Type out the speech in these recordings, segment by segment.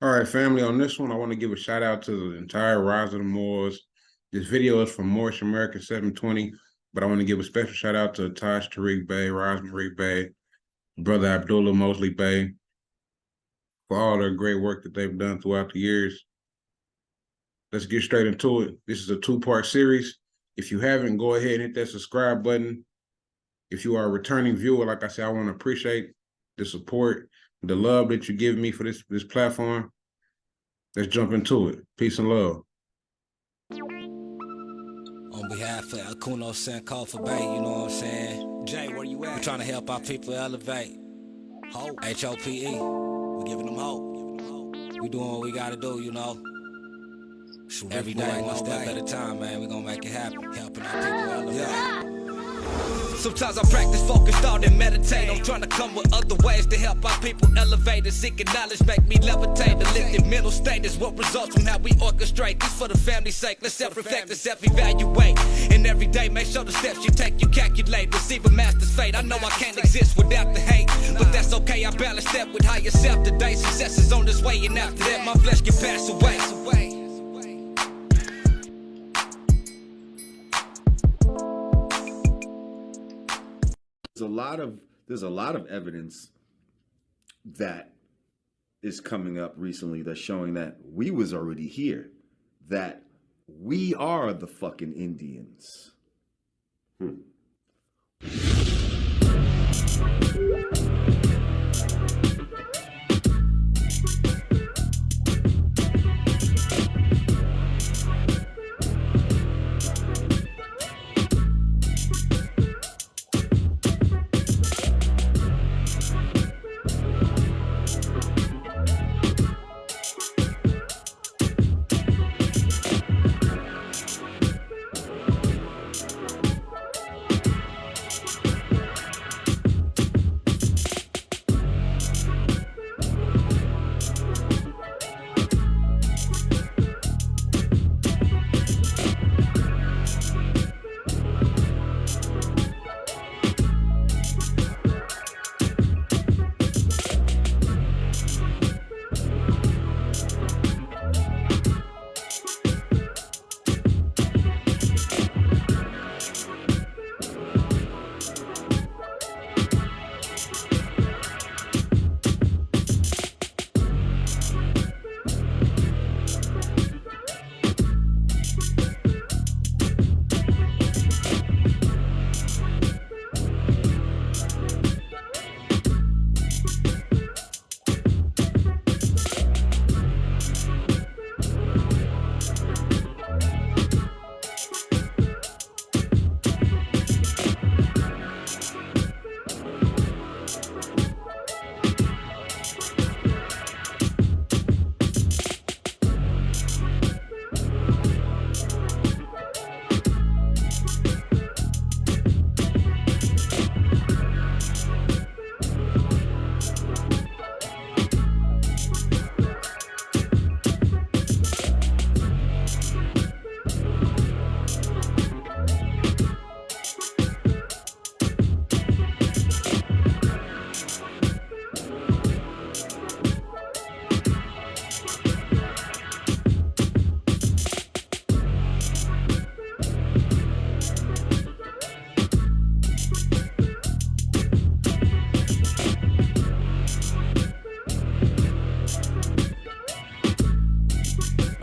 All right, family, on this one, I want to give a shout out to the entire Rise of the Moors. This video is from Moorish American 720, but I want to give a special shout out to Tosh Tariq Bey, Rosemary Bey, brother Abdullah Mosley Bey, for all their great work that they've done throughout the years. Let's get straight into it. This is a two-part series. If you haven't, go ahead and hit that subscribe button. If you are a returning viewer, like I said, I want to appreciate the support, the love that you give me for this platform. Let's jump into it. Peace and love. On behalf of Akuno Sankofa Bay, you know what I'm saying? Jay, where you at? We're trying to help our people elevate. Hope. H-O-P-E. We're giving them hope. We doing what we gotta do, you know? Every day, one step at a time, man. We gonna make it happen. Helping our people elevate. Yeah. Sometimes I practice, focus, thought, and meditate. I'm trying to come with other ways to help our people elevate and seeking knowledge, make me levitate. The lifted mental state is what results from how we orchestrate. This for the family's sake. Let's self-reflect and self-evaluate. And every day, make sure the steps you take, you calculate. Receive a master's fate. I know I can't exist without the hate, but that's okay. I balance that with higher self today. Success is on this way, and after that, my flesh can pass away. There's a lot of evidence that is coming up recently that's showing that we was already here, that we are the fucking Indians.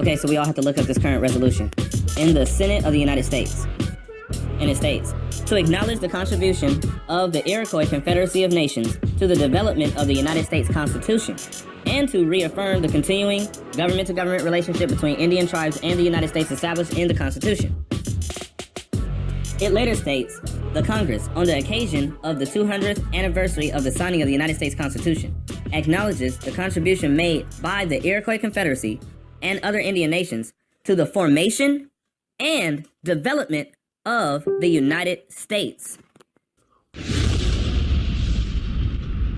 Okay, so we all have to look up this current resolution. In the Senate of the United States. And it states, to acknowledge the contribution of the Iroquois Confederacy of Nations to the development of the United States Constitution, and to reaffirm the continuing government-to-government relationship between Indian tribes and the United States established in the Constitution. It later states, the Congress, on the occasion of the 200th anniversary of the signing of the United States Constitution, acknowledges the contribution made by the Iroquois Confederacy and other Indian nations to the formation and development of the United States.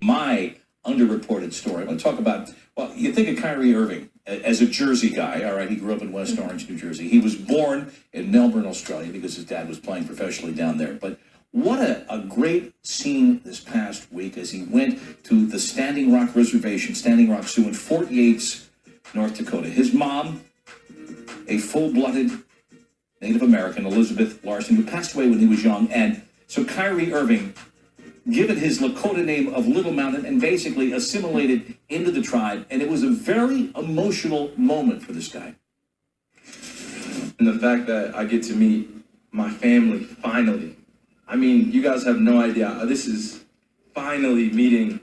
My underreported story. I want to talk about, well, you think of Kyrie Irving as a Jersey guy, all right? He grew up in West Orange, New Jersey. He was born in Melbourne, Australia, because his dad was playing professionally down there. But what a great scene this past week as he went to the Standing Rock Reservation, Standing Rock Sioux, in Fort Yates, North Dakota. His mom, a full-blooded Native American, Elizabeth Larson, who passed away when he was young. And so Kyrie Irving, given his Lakota name of Little Mountain, and basically assimilated into the tribe. And it was a very emotional moment for this guy. And the fact that I get to meet my family finally. I mean, you guys have no idea. This is finally meeting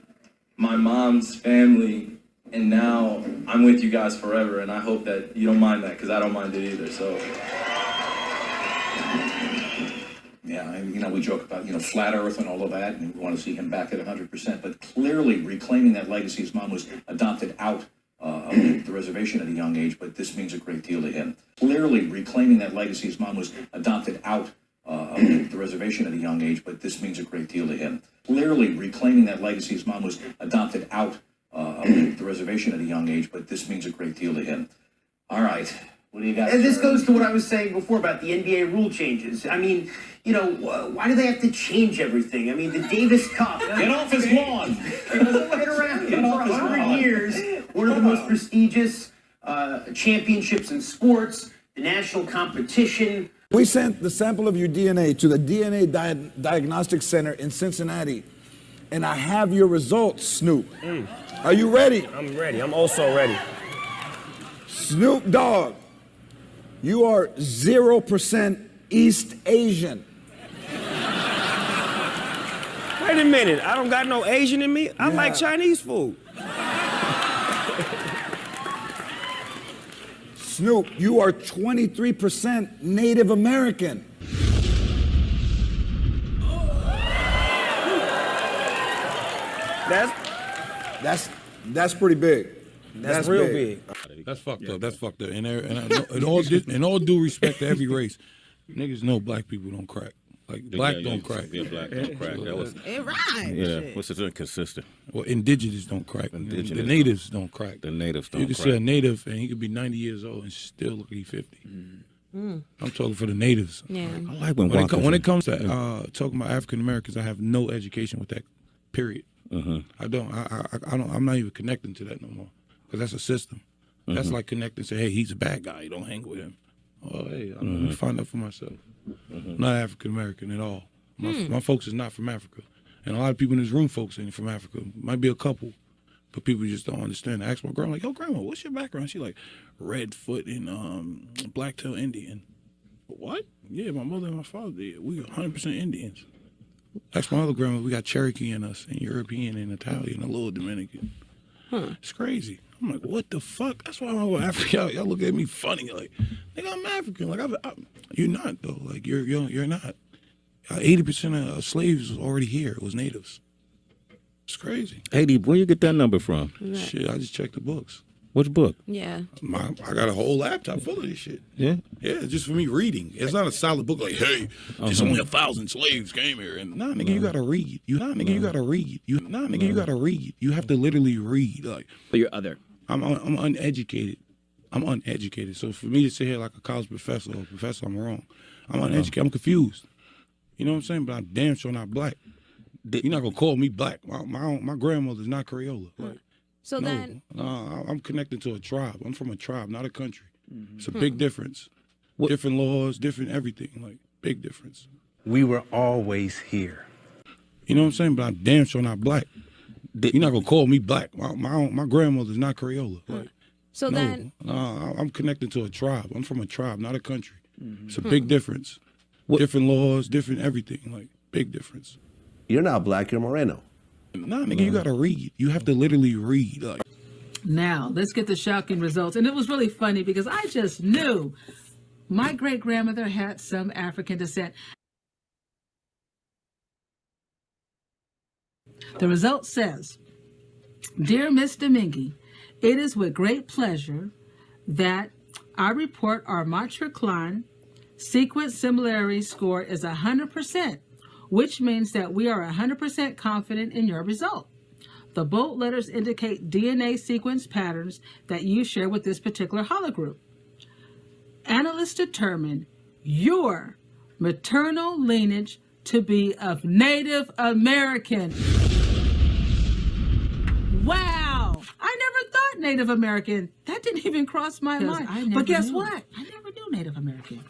my mom's family, and now I'm with you guys forever, and I hope that you don't mind that, because I don't mind it either, so. Yeah, and, we joke about, flat earth and all of that, and we want to see him back at 100%, but clearly reclaiming that legacy. His mom was adopted out of the reservation at a young age, but this means a great deal to him. Clearly reclaiming that legacy. His mom was adopted out of the reservation at a young age, but this means a great deal to him. Clearly reclaiming that legacy. His mom was adopted out of the reservation at a young age, but this means a great deal to him. All right. What do you got? And this goes to what I was saying before about the NBA rule changes. I mean, why do they have to change everything? I mean, the Davis Cup. Get off his lawn. Been around for 100 years. One of the most prestigious championships in sports, the national competition. We sent the sample of your DNA to the DNA Diagnostic Center in Cincinnati, and I have your results, Snoop. Are you ready? I'm ready. I'm also ready. Snoop Dogg, you are 0% East Asian. Wait a minute. I don't got no Asian in me. I like Chinese food. Snoop, you are 23% Native American. That's pretty big. That's real big. That's fucked up. That's fucked up. And in all due respect to every race, niggas know black people don't crack. Like black don't crack. Yeah, black don't crack. That was it rhymes. Yeah, what's it inconsistent? Well, indigenous don't crack. The natives don't crack. The natives don't crack. You can see a native and he could be 90 years old and still look like he's 50. I'm talking for the natives. Yeah. I like when it comes to talking about African Americans, I have no education with that. Period. I don't. I'm not even connecting to that no more because that's a system. That's like connecting to, hey, he's a bad guy. You don't hang with him. Oh, hey, I'm gonna find out for myself. I'm not African American at all. My folks is not from Africa, and a lot of people in this room, folks ain't from Africa. Might be a couple, but people just don't understand. I asked my grandma, like, "Yo, grandma, what's your background?" She like, Redfoot and Blacktail Indian. What? Yeah, my mother and my father did. We 100% Indians. Ask my other grandma, we got Cherokee in us, and European and Italian, a little Dominican. It's crazy. I'm like, what the fuck? That's why I'm over Africa. Y'all look at me funny, like, nigga, I'm African. Like, you're not though. Like, you're not. 80% of slaves was already here. It was natives. It's crazy. 80. Where you get that number from? Shit, I just checked the books. Which book? Yeah. I got a whole laptop full of this shit. Yeah? Yeah, just for me reading. It's not a solid book like, hey, just only 1,000 slaves came here. And nah, nigga, you gotta read. You gotta read. You gotta read. You have to literally read. Like, but you're other. I'm uneducated. I'm uneducated. So for me to sit here like a college professor or a professor, I'm wrong. I'm uneducated. I'm confused. You know what I'm saying? But I'm damn sure not black. You're not gonna call me black. My grandmother's not Crayola. Like, so no, then, I'm connected to a tribe. I'm from a tribe, not a country. It's a big difference. Different laws, different everything. Like, big difference. We were always here. You know what I'm saying? But I'm damn sure not black. You're not gonna call me black. My grandmother's not Crayola. Like, so no, then, I'm connected to a tribe. I'm from a tribe, not a country. It's a big difference. Different laws, different everything. Like, big difference. You're not black, you're Moreno. Nah, nigga, you gotta read. You have to literally read. Like, now, let's get the shocking results. And it was really funny because I just knew my great-grandmother had some African descent. The result says, Dear Miss Domingue, it is with great pleasure that I report our matricline sequence similarity score is 100%, which means that we are 100% confident in your result. The bold letters indicate DNA sequence patterns that you share with this particular hologroup. Analysts determine your maternal lineage to be of Native American. Wow! I never thought not Native American. That didn't even cross my mind. But guess what? I never knew Native American.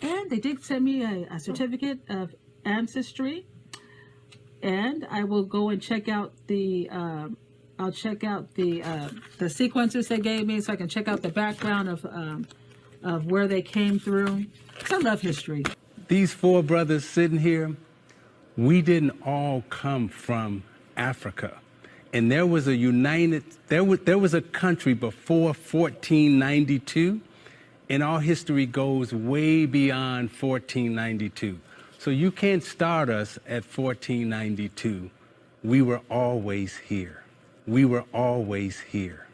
And they did send me a certificate of ancestry. And I will go and check out the I'll check out the sequences they gave me so I can check out the background of where they came through. 'Cause I love history. These four brothers sitting here, we didn't all come from Africa. And there was a country before 1492, and our history goes way beyond 1492. So you can't start us at 1492. We were always here. We were always here.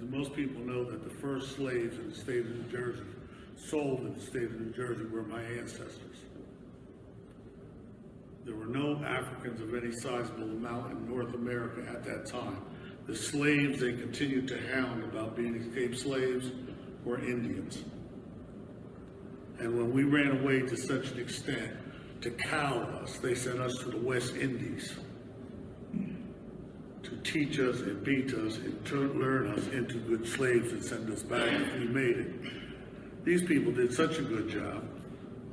Most people know that the first slaves in the state of New Jersey, sold in the state of New Jersey, were my ancestors. There were no Africans of any sizable amount in North America at that time. The slaves they continued to hound about being escaped slaves were Indians. And when we ran away to such an extent to cow us, they sent us to the West Indies to teach us and beat us and turn us into good slaves and send us back if we made it. These people did such a good job.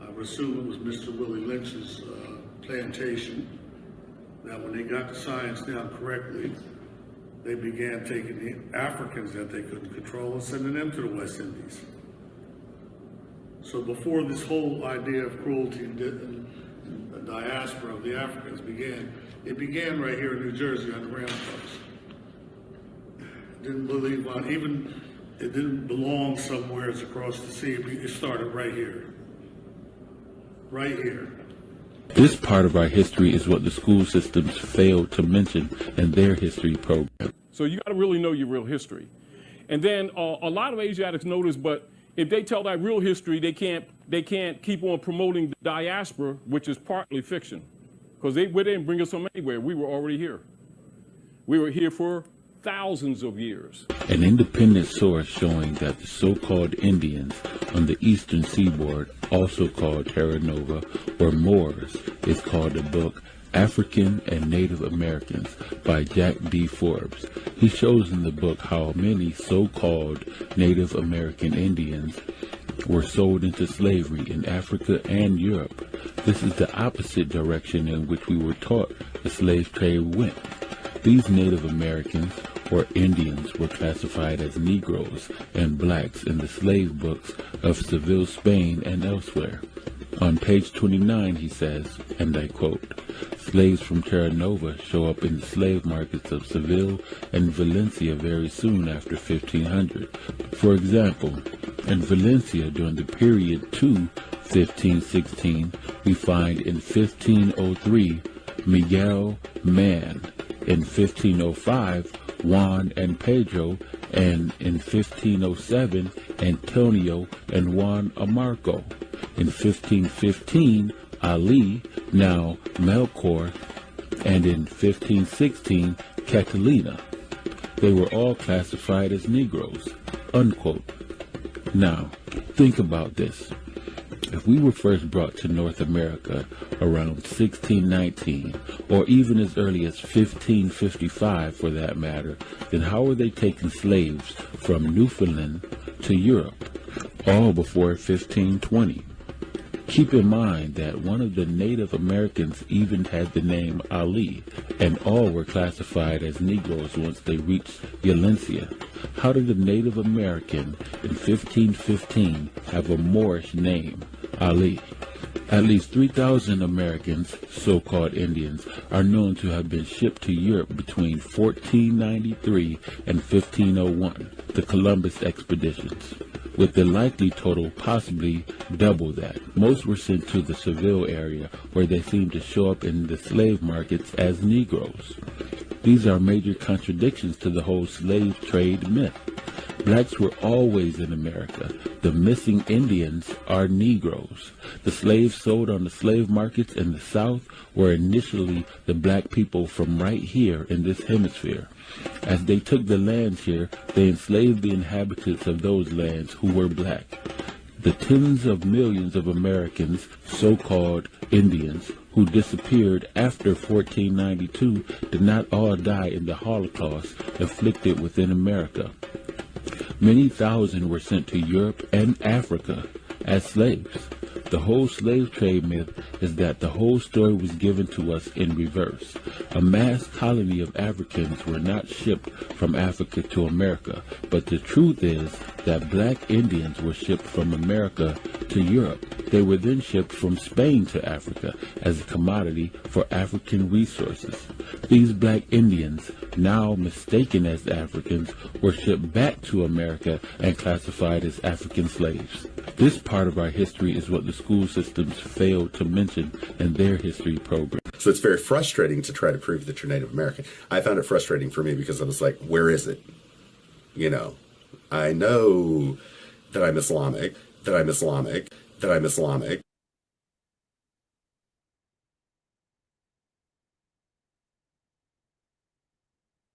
I would assume it was Mr. Willie Lynch's plantation that when they got the science down correctly, they began taking the Africans that they couldn't control and sending them to the West Indies. So before this whole idea of cruelty and the diaspora of the Africans began, it began right here in New Jersey on the ramparts. Didn't believe on, even it didn't belong somewhere across the sea. It started right here. Right here. This part of our history is what the school systems failed to mention in their history program. So you got to really know your real history. And then a lot of Asiatics know this, but if they tell that real history, they can't keep on promoting the diaspora, which is partly fiction, because they didn't bring us from anywhere. We were already here. We were here for thousands of years. An independent source showing that the so-called Indians on the eastern seaboard, also called Terra Nova or Moors, is called the book African and Native Americans by Jack B. Forbes. He shows in the book how many so-called Native American Indians were sold into slavery in Africa and Europe. This is the opposite direction in which we were taught the slave trade went. These Native Americans or Indians were classified as Negroes and blacks in the slave books of Seville, Spain, and elsewhere. On page 29, he says, and I quote, "Slaves from Terra Nova show up in the slave markets of Seville and Valencia very soon after 1500. For example, in Valencia during the period to 1516, we find in 1503 Miguel Mann, in 1505 Juan and Pedro, and in 1507 Antonio and Juan Amarco. In 1515 Ali, now Melchor, and in 1516 Catalina. They were all classified as Negroes." Unquote. Now, think about this. If we were first brought to North America around 1619, or even as early as 1555 for that matter, then how were they taking slaves from Newfoundland to Europe, all before 1520? Keep in mind that one of the Native Americans even had the name Ali, and all were classified as Negroes once they reached Valencia. How did a Native American in 1515 have a Moorish name, Ali? At least 3,000 Americans, so-called Indians, are known to have been shipped to Europe between 1493 and 1501, the Columbus expeditions, with the likely total possibly double that. Most were sent to the Seville area, where they seem to show up in the slave markets as Negroes. These are major contradictions to the whole slave trade myth. Blacks were always in America. The missing Indians are Negroes. The slaves sold on the slave markets in the South were initially the black people from right here in this hemisphere. As they took the lands here, they enslaved the inhabitants of those lands who were black. The tens of millions of Americans, so-called Indians, who disappeared after 1492 did not all die in the Holocaust inflicted within America. Many thousand were sent to Europe and Africa as slaves. The whole slave trade myth is that the whole story was given to us in reverse. A mass colony of Africans were not shipped from Africa to America, but the truth is that black Indians were shipped from America to Europe. They were then shipped from Spain to Africa as a commodity for African resources. These black Indians, now mistaken as Africans, were shipped back to America and classified as African slaves. This part of our history is what the school systems failed to mention in their history program. So it's very frustrating to try to prove that you're Native American. I found it frustrating for me because I was like, where is it? You know, I know that I'm Islamic, that I'm Islamic, that I'm Islamic.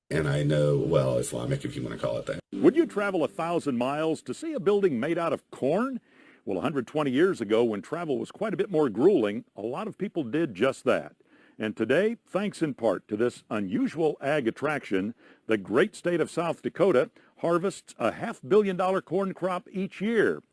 And I know, well, Islamic, if you want to call it that. Would you travel 1,000 miles to see a building made out of corn? Well, 120 years ago, when travel was quite a bit more grueling, a lot of people did just that. And today, thanks in part to this unusual ag attraction, the great state of South Dakota harvests a $500 million corn crop each year.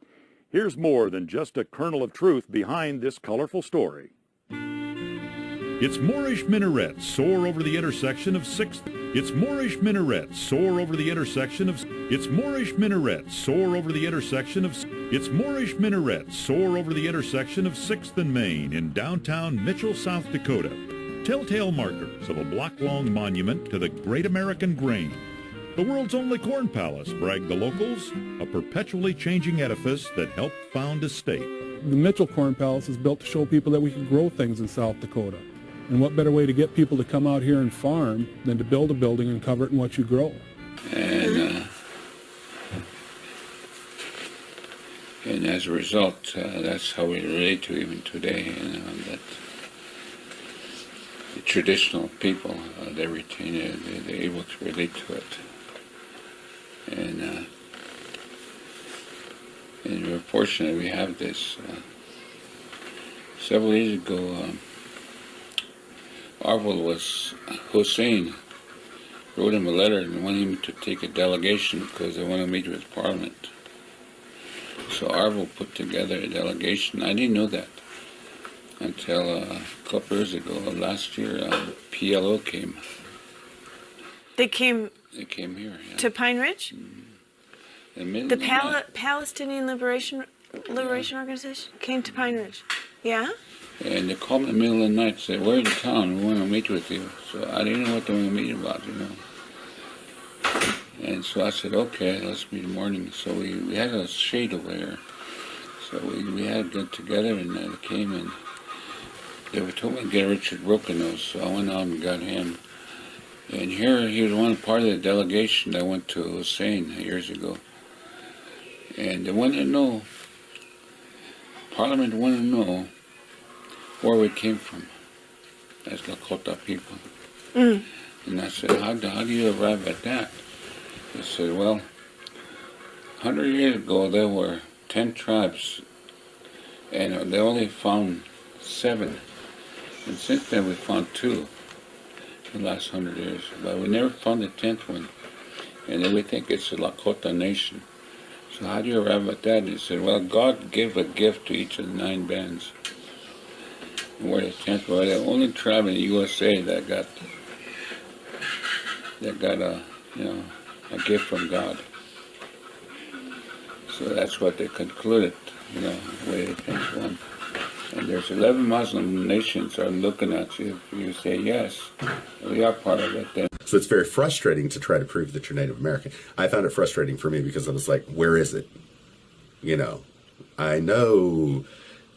Here's more than just a kernel of truth behind this colorful story. Its Moorish minarets soar over the intersection of 6th. Its Moorish minarets soar over the intersection of. Its Moorish minarets soar over the intersection of. Its Moorish minarets soar over the intersection of 6th and Main in downtown Mitchell, South Dakota. Telltale markers of a block-long monument to the great American grain. The world's only corn palace, brag the locals, a perpetually changing edifice that helped found a state. The Mitchell Corn Palace is built to show people that we can grow things in South Dakota. And what better way to get people to come out here and farm than to build a building and cover it in what you grow? And as a result, that's how we relate to even today, that the traditional people, they retain it, they're able to relate to it. And we're fortunate we have this. Several years ago, Hussein wrote him a letter and wanted him to take a delegation because they want to meet with Parliament. So Arvil put together a delegation. I didn't know that until a couple years ago. Last year, PLO came. They came here. Yeah. to Pine Ridge? The Palestinian Liberation Organization came to Pine Ridge. Yeah? And they called me in the middle of the night and said, we're in town, we want to meet with you. So I didn't know what they were going to meet about, And so I said, okay, let's meet in the morning. So we had a shade over here. So we had to get together, and they came, and they were told me to get Richard Brokenose. So I went out and got him. And here he was one part of the delegation that went to Hussein years ago. And they wanted to know, Parliament wanted to know where we came from as Lakota people. And I said, how do you arrive at that? They said, well, 100 years ago there were 10 tribes, and they only found 7. And since then we found 2 in the last 100 years. But we never found the 10th one. And then we think it's a Lakota nation. So how do you arrive at that? And he said, well, God gave a gift to each of the 9 bands. And we're the 10th. We're the only tribe in the USA that got a gift from God. So that's what they concluded, the way they picked one. And there's 11 Muslim nations are looking at you. If you say yes, we are part of it then. So it's very frustrating to try to prove that you're Native American. I found it frustrating for me because I was like, where is it? I know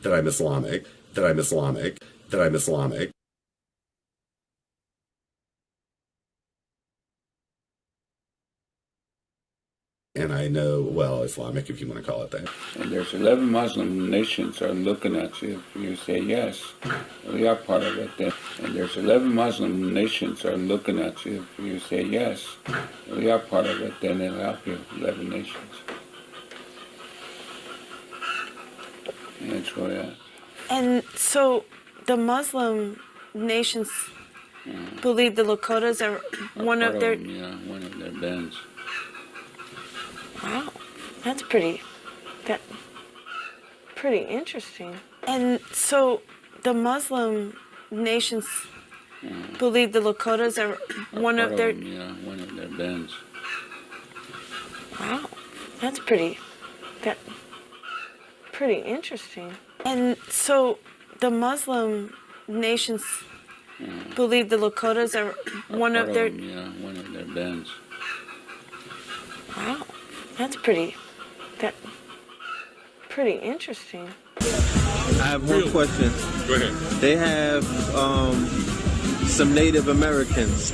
that I'm Islamic, that I'm Islamic, that I'm Islamic. And I know, well, Islamic, if you want to call it that. And there's 11 Muslim nations are looking at you. If you say yes, we are part of it then. And there's 11 Muslim nations are looking at you. If you say yes, we are part of it, then it'll help you, 11 nations. And that's where that. And so the Muslim nations believe the Lakotas are one of their... one of their bands. Wow, that's pretty interesting. And so the Muslim nations believe the Lakotas are one of their... one of their bands. Wow, that's pretty interesting. And so the Muslim nations believe the Lakotas are one of their... one of their bands. Wow, that's pretty interesting. I have one question. Go ahead. They have some Native Americans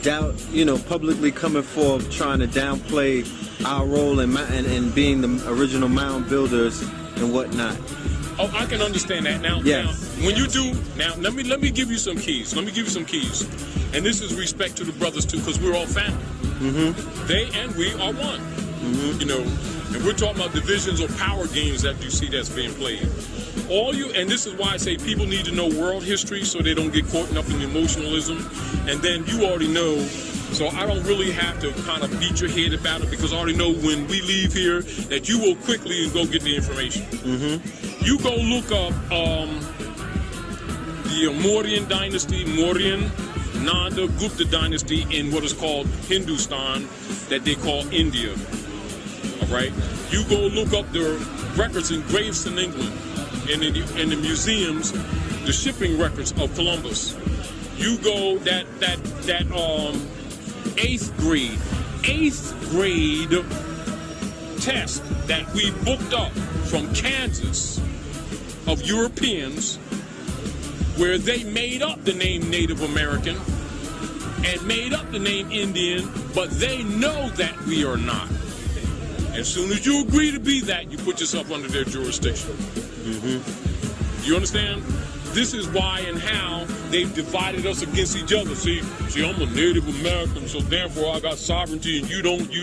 publicly coming forth trying to downplay our role in being the original mound builders and whatnot. Oh, I can understand that now. Yes. Now, when you do, let me give you some keys. Let me give you some keys. And this is respect to the brothers too, because we're all family. Mm-hmm. They and we are one. Mm-hmm. You know, and we're talking about divisions or power games that you see that's being played. And this is why I say people need to know world history so they don't get caught up in emotionalism. And then you already know, so I don't really have to kind of beat your head about it, because I already know when we leave here that you will quickly go get the information. Mm-hmm. You go look up the Mauryan dynasty, Mauryan, Nanda, Gupta dynasty in what is called Hindustan, that they call India. All right? You go look up the records in Gravesend, England, and in the museums, the shipping records of Columbus. You go that eighth grade test that we booked up from Kansas of Europeans, where they made up the name Native American and made up the name Indian, but they know that we are not. As soon as you agree to be that, you put yourself under their jurisdiction. Mm-hmm. You understand? This is why and how they've divided us against each other. See, I'm a Native American, so therefore I got sovereignty, and you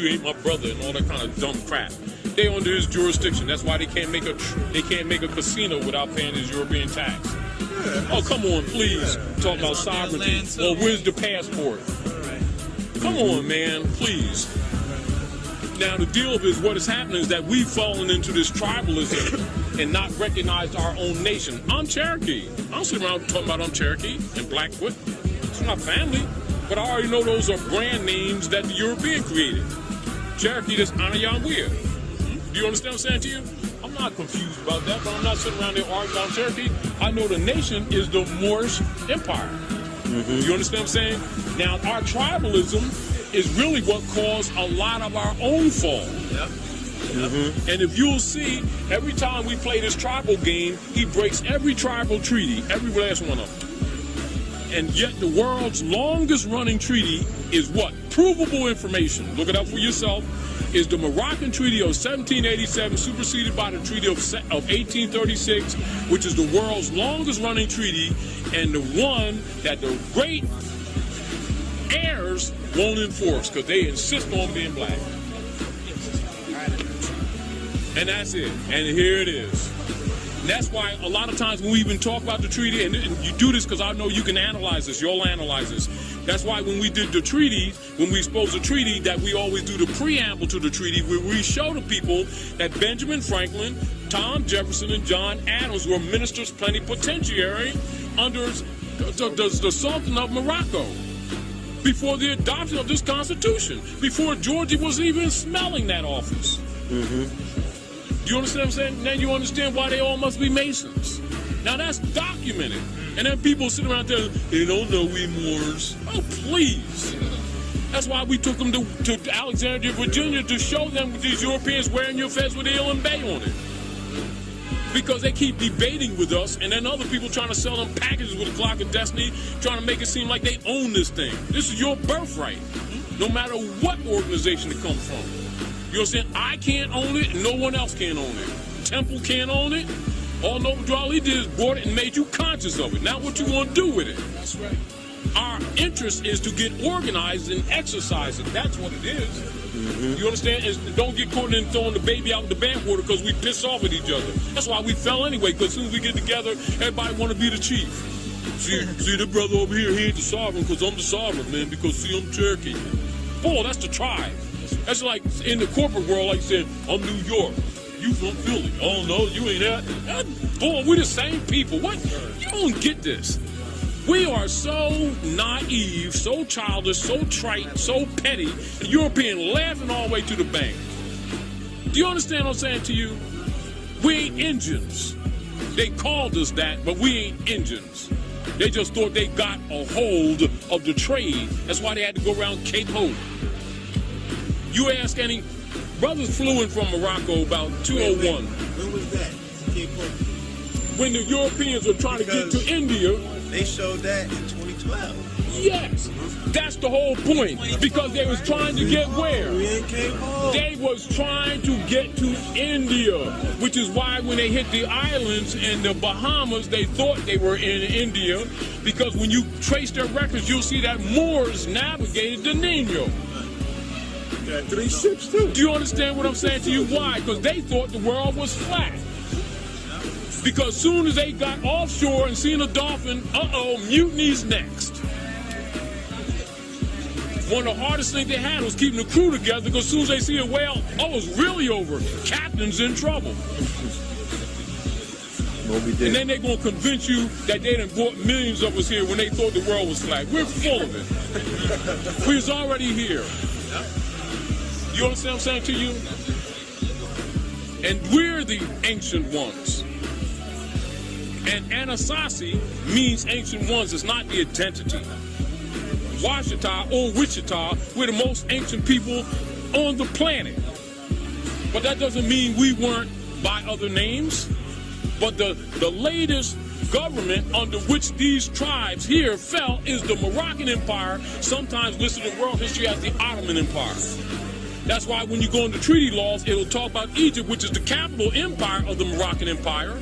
ain't my brother, and all that kind of dumb crap. They under his jurisdiction. That's why they can't make a casino without paying his European tax. Oh, come on, please. Talk about sovereignty. Well, where's the passport? Come on, man, please. Now, the deal is what is happening is that we've fallen into this tribalism and not recognized our own nation. I'm Cherokee. I don't sit around talking about I'm Cherokee and Blackfoot. It's not family. But I already know those are brand names that the European created. Cherokee, that's Anayanwea. Do you understand what I'm saying to you? I'm not confused about that, but I'm not sitting around there arguing about Cherokee. I know the nation is the Moorish Empire. Mm-hmm. You understand what I'm saying? Now, our tribalism is really what caused a lot of our own fall. Yep. Mm-hmm. And if you'll see, every time we play this tribal game, he breaks every tribal treaty, every last one of them. And yet the world's longest running treaty is what? Provable information. Look it up for yourself. Is the Moroccan Treaty of 1787 superseded by the Treaty of 1836, which is the world's longest running treaty, and the one that the great heirs won't enforce because they insist on being black. And that's it. And here it is. And that's why a lot of times when we even talk about the treaty, and you do this because I know you can analyze this, you'll analyze this. That's why when we did the treaty, when we expose a treaty, that we always do the preamble to the treaty, where we show the people that Benjamin Franklin, Tom Jefferson, and John Adams were ministers plenipotentiary under the Sultan of Morocco before the adoption of this Constitution, before Georgie was even smelling that office. Mm-hmm. Do you understand what I'm saying? Now you understand why they all must be Masons. Now that's documented. And then people sit around there, they don't know we Moors. Oh, please. That's why we took them to Alexandria, Virginia, to show them these Europeans wearing your fez with the Elam Bay on it. Because they keep debating with us, and then other people trying to sell them packages with a Clock of Destiny, trying to make it seem like they own this thing. This is your birthright, no matter what organization it comes from. You understand? I can't own it, and no one else can own it. Temple can't own it. All Noble He did is brought it and made you conscious of it. Now what you want to do with it. That's right. Our interest is to get organized and exercise it. That's what it is. Mm-hmm. You understand? And don't get caught in throwing the baby out with the bathwater because we piss off at each other. That's why we fell anyway, because as soon as we get together, everybody want to be the chief. See the brother over here, he ain't the sovereign because I'm the sovereign, man, because see, I'm Cherokee. Boy, that's the tribe. That's like in the corporate world, like saying, I'm New York, you from Philly. Oh no, you ain't that. Boy, we're the same people. What? You don't get this. We are so naive, so childish, so trite, so petty. The European laughing all the way to the bank. Do you understand what I'm saying to you? We ain't engines. They called us that, but we ain't engines. They just thought they got a hold of the trade. That's why they had to go around Cape Hope. You ask any brothers flew in from Morocco about 201. When was that? Cape Hope. When the Europeans were trying to get to India. They showed that in 2012. Yes, that's the whole point. Because they was trying to get where? They was trying to get to India, which is why when they hit the islands in the Bahamas, they thought they were in India. Because when you trace their records, you'll see that Moors navigated the Nino. Got 3 ships too. Do you understand what I'm saying to you? Why? Because they thought the world was flat. Because soon as they got offshore and seen a dolphin, mutiny's next. One of the hardest things they had was keeping the crew together, because as soon as they see a whale, it's really over. Captain's in trouble. And then they're going to convince you that they done brought millions of us here when they thought the world was flat. We're full of it. We was already here. You understand what I'm saying to you? And we're the ancient ones. And Anasazi means ancient ones. It's not the identity. Washita or Wichita, we're the most ancient people on the planet. But that doesn't mean we weren't by other names. But the latest government under which these tribes here fell is the Moroccan Empire, sometimes listed in world history as the Ottoman Empire. That's why when you go into treaty laws, it'll talk about Egypt, which is the capital empire of the Moroccan Empire,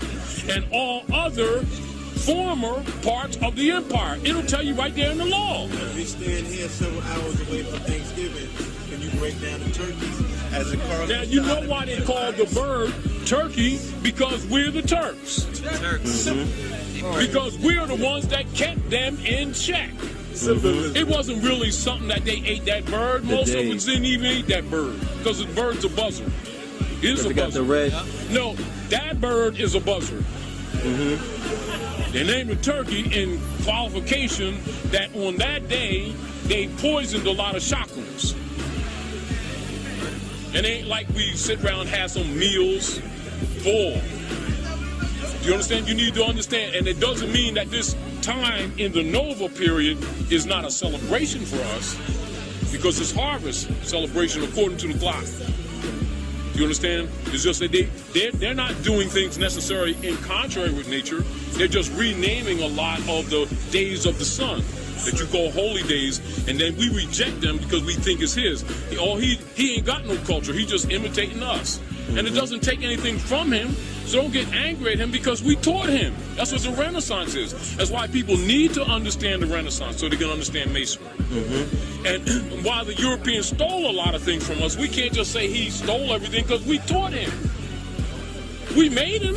and all other former parts of the empire. It'll tell you right there in the law. We stand here several hours away from Thanksgiving. Can you break down the turkeys as a car? Now, you know why they call the bird turkey? Because we're the Turks. Because we're the ones that kept them in check. It wasn't really something that they ate that bird. Most of us didn't even eat that bird because the bird's a buzzard. It's a buzzard. The red. No, that bird is a buzzard. They named the turkey in qualification that on that day they poisoned a lot of chakrams. And it ain't like we sit around and have some meals full. Do you understand? You need to understand. And it doesn't mean that this time in the Nova period is not a celebration for us, because it's harvest celebration according to the clock. You understand? It's just that they're not doing things necessarily in contrary with nature. They're just renaming a lot of the days of the sun that you call holy days, and then we reject them because we think it's his. He ain't got no culture. He's just imitating us. And it doesn't take anything from him, so don't get angry at him because we taught him. That's what the Renaissance is. That's why people need to understand the Renaissance so they can understand Masonry. And while the Europeans stole a lot of things from us, we can't just say he stole everything because we taught him. We made him.